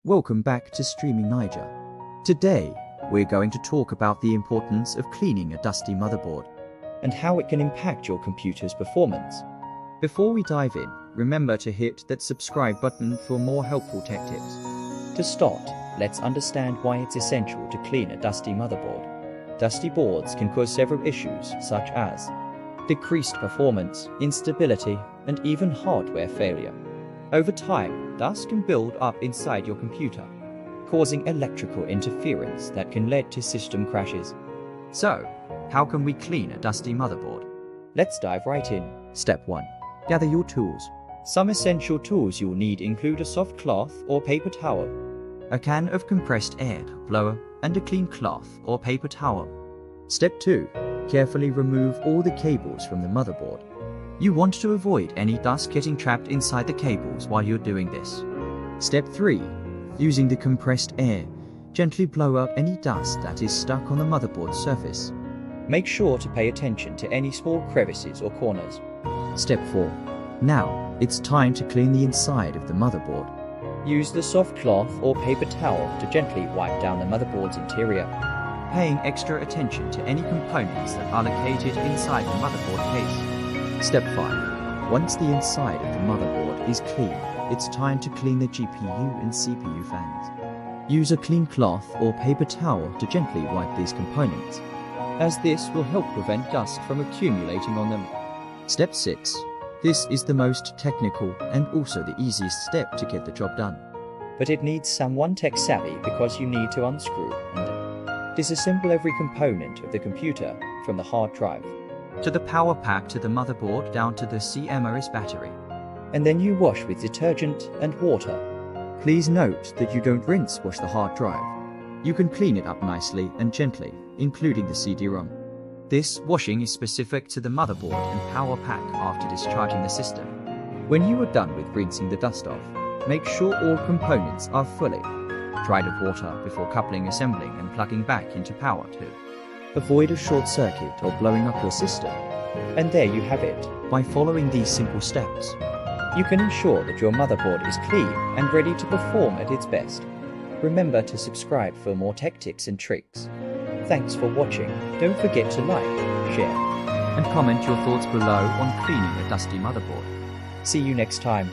Welcome back to Streaming Niger. Today, we're going to talk about the importance of cleaning a dusty motherboard and how it can impact your computer's performance. Before we dive in, remember to hit that subscribe button for more helpful tech tips. To start, let's understand why it's essential to clean a dusty motherboard. Dusty boards can cause several issues such as decreased performance, instability, and even hardware failure. Over time, dust can build up inside your computer, causing electrical interference that can lead to system crashes. So, how can we clean a dusty motherboard? Let's dive right in. Step 1. Gather your tools. Some essential tools you'll need include a soft cloth or paper towel, A can of compressed air blower, and a clean cloth or paper towel. Step 2. Carefully remove all the cables from the motherboard. You want to avoid any dust getting trapped inside the cables while you're doing this. Step 3. Using the compressed air, gently blow out any dust that is stuck on the motherboard surface. Make sure to pay attention to any small crevices or corners. Step 4. Now, it's time to clean the inside of the motherboard. Use the soft cloth or paper towel to gently wipe down the motherboard's interior, Paying extra attention to any components that are located inside the motherboard case. Step 5. Once the inside of the motherboard is clean, it's time to clean the GPU and CPU fans. Use a clean cloth or paper towel to gently wipe these components, as this will help prevent dust from accumulating on them. Step 6. This is the most technical and also the easiest step to get the job done. but it needs someone tech savvy because you need to unscrew and disassemble every component of the computer from the hard drive. To the power pack, to the motherboard, down to the CMOS battery. And then you wash with detergent and water. Please note that you don't rinse wash the hard drive. You can clean it up nicely and gently, including the CD-ROM. This washing is specific to the motherboard and power pack after discharging the system. When you are done with rinsing the dust off, make sure all components are fully dried with water before coupling, assembling and plugging back into power to avoid a short circuit or blowing up your system. And there you have it. By following these simple steps, You can ensure that your motherboard is clean and ready to perform at its best. Remember to subscribe for more tech tips and tricks. Thanks for watching. Don't forget to like, share, and comment your thoughts below on cleaning a dusty motherboard. See you next time.